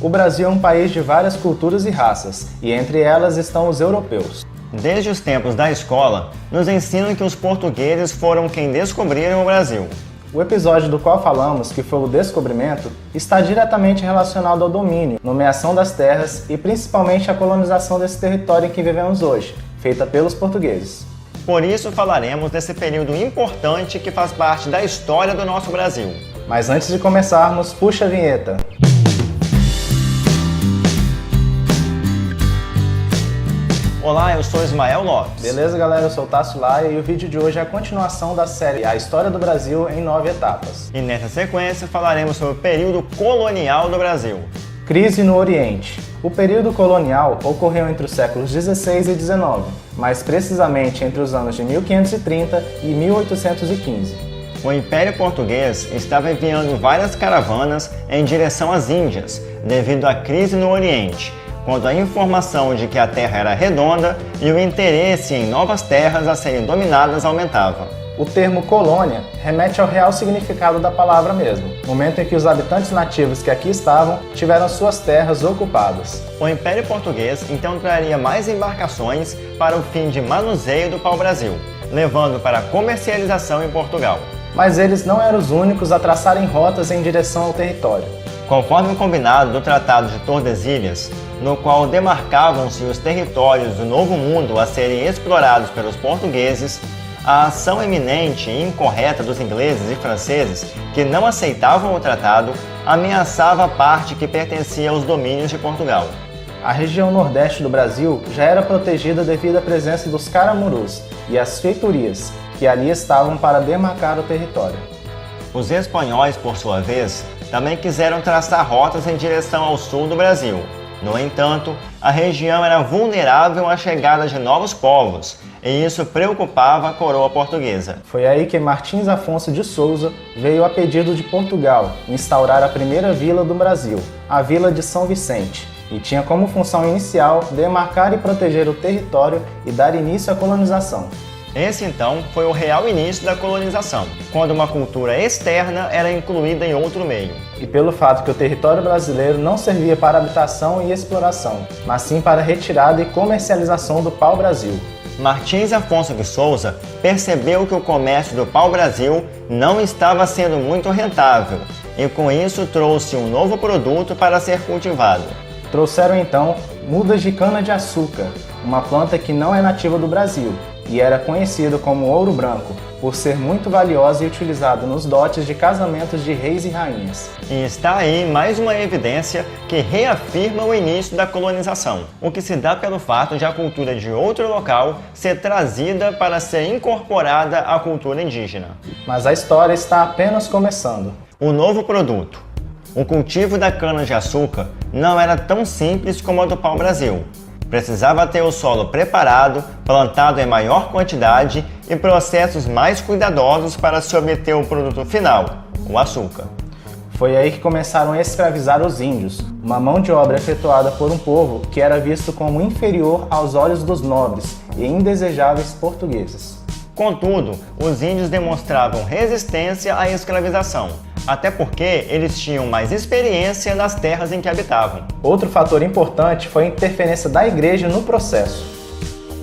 O Brasil é um país de várias culturas e raças, e entre elas estão os europeus. Desde os tempos da escola, nos ensinam que os portugueses foram quem descobriram o Brasil. O episódio do qual falamos, que foi o descobrimento, está diretamente relacionado ao domínio, nomeação das terras e principalmente a colonização desse território em que vivemos hoje, feita pelos portugueses. Por isso falaremos desse período importante que faz parte da história do nosso Brasil. Mas antes de começarmos, puxa a vinheta! Olá, eu sou Ismael Lopes. Beleza, galera? Eu sou o Tássio Laia e o vídeo de hoje é a continuação da série A História do Brasil em 9 etapas. E nessa sequência falaremos sobre o período colonial do Brasil. Crise no Oriente. O período colonial ocorreu entre os séculos 16 e 19, mais precisamente entre os anos de 1530 e 1815. O Império Português estava enviando várias caravanas em direção às Índias, devido à crise no Oriente, quando a informação de que a Terra era redonda e o interesse em novas terras a serem dominadas aumentava. O termo colônia remete ao real significado da palavra mesmo, momento em que os habitantes nativos que aqui estavam tiveram suas terras ocupadas. O Império Português então traria mais embarcações para o fim de manuseio do pau-brasil, levando para a comercialização em Portugal. Mas eles não eram os únicos a traçarem rotas em direção ao território. Conforme o combinado do Tratado de Tordesilhas, no qual demarcavam-se os territórios do Novo Mundo a serem explorados pelos portugueses, a ação eminente e incorreta dos ingleses e franceses, que não aceitavam o tratado, ameaçava a parte que pertencia aos domínios de Portugal. A região nordeste do Brasil já era protegida devido à presença dos caramurus e as feitorias, que ali estavam para demarcar o território. Os espanhóis, por sua vez, também quiseram traçar rotas em direção ao sul do Brasil. No entanto, a região era vulnerável à chegada de novos povos, e isso preocupava a coroa portuguesa. Foi aí que Martins Afonso de Souza veio a pedido de Portugal instaurar a primeira vila do Brasil, a Vila de São Vicente, e tinha como função inicial demarcar e proteger o território e dar início à colonização. Esse, então, foi o real início da colonização, quando uma cultura externa era incluída em outro meio. E pelo fato que o território brasileiro não servia para habitação e exploração, mas sim para retirada e comercialização do pau-brasil. Martins Afonso de Souza percebeu que o comércio do pau-brasil não estava sendo muito rentável e com isso trouxe um novo produto para ser cultivado. Trouxeram então mudas de cana-de-açúcar, uma planta que não é nativa do Brasil e era conhecido como ouro branco, por ser muito valiosa e utilizada nos dotes de casamentos de reis e rainhas. E está aí mais uma evidência que reafirma o início da colonização, o que se dá pelo fato de a cultura de outro local ser trazida para ser incorporada à cultura indígena. Mas a história está apenas começando. O novo produto. O cultivo da cana-de-açúcar não era tão simples como a do pau-brasil. Precisava ter o solo preparado, plantado em maior quantidade e processos mais cuidadosos para se obter o produto final, o açúcar. Foi aí que começaram a escravizar os índios, uma mão de obra efetuada por um povo que era visto como inferior aos olhos dos nobres e indesejáveis portugueses. Contudo, os índios demonstravam resistência à escravização, até porque eles tinham mais experiência nas terras em que habitavam. Outro fator importante foi a interferência da igreja no processo.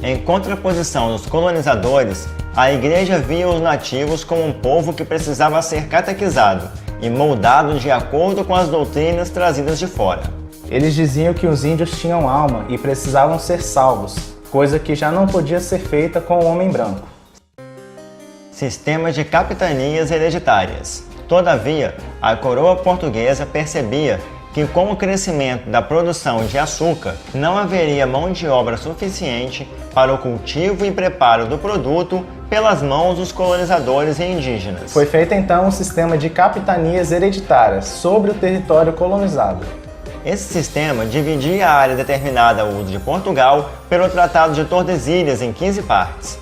Em contraposição aos colonizadores, a igreja via os nativos como um povo que precisava ser catequizado e moldado de acordo com as doutrinas trazidas de fora. Eles diziam que os índios tinham alma e precisavam ser salvos, coisa que já não podia ser feita com o homem branco. Sistema de capitanias hereditárias. Todavia, a coroa portuguesa percebia que com o crescimento da produção de açúcar, não haveria mão de obra suficiente para o cultivo e preparo do produto pelas mãos dos colonizadores e indígenas. Foi feito então um sistema de capitanias hereditárias sobre o território colonizado. Esse sistema dividia a área determinada ao uso de Portugal pelo Tratado de Tordesilhas em 15 partes.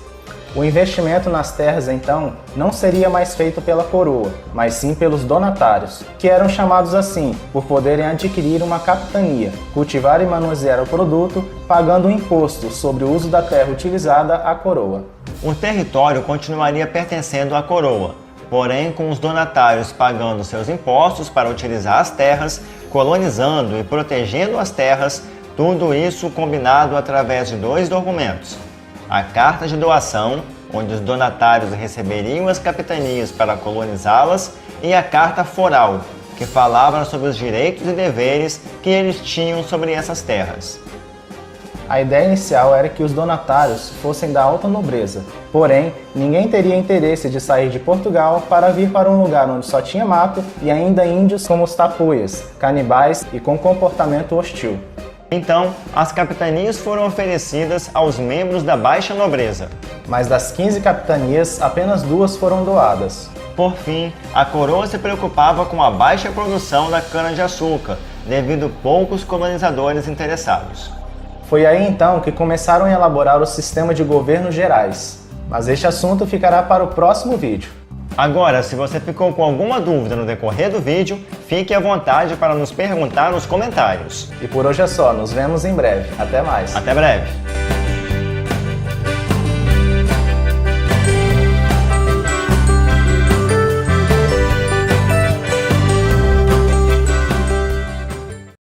O investimento nas terras, então, não seria mais feito pela coroa, mas sim pelos donatários, que eram chamados assim por poderem adquirir uma capitania, cultivar e manusear o produto, pagando um imposto sobre o uso da terra utilizada à coroa. O território continuaria pertencendo à coroa, porém com os donatários pagando seus impostos para utilizar as terras, colonizando e protegendo as terras, tudo isso combinado através de 2 documentos. A Carta de Doação, onde os donatários receberiam as capitanias para colonizá-las, e a Carta Foral, que falava sobre os direitos e deveres que eles tinham sobre essas terras. A ideia inicial era que os donatários fossem da alta nobreza, porém, ninguém teria interesse de sair de Portugal para vir para um lugar onde só tinha mato e ainda índios como os tapuias, canibais e com comportamento hostil. Então, as capitanias foram oferecidas aos membros da baixa nobreza. Mas das 15 capitanias, apenas 2 foram doadas. Por fim, a coroa se preocupava com a baixa produção da cana-de-açúcar, devido a poucos colonizadores interessados. Foi aí então que começaram a elaborar o sistema de governos gerais. Mas este assunto ficará para o próximo vídeo. Agora, se você ficou com alguma dúvida no decorrer do vídeo, fique à vontade para nos perguntar nos comentários. E por hoje é só, nos vemos em breve. Até mais. Até breve!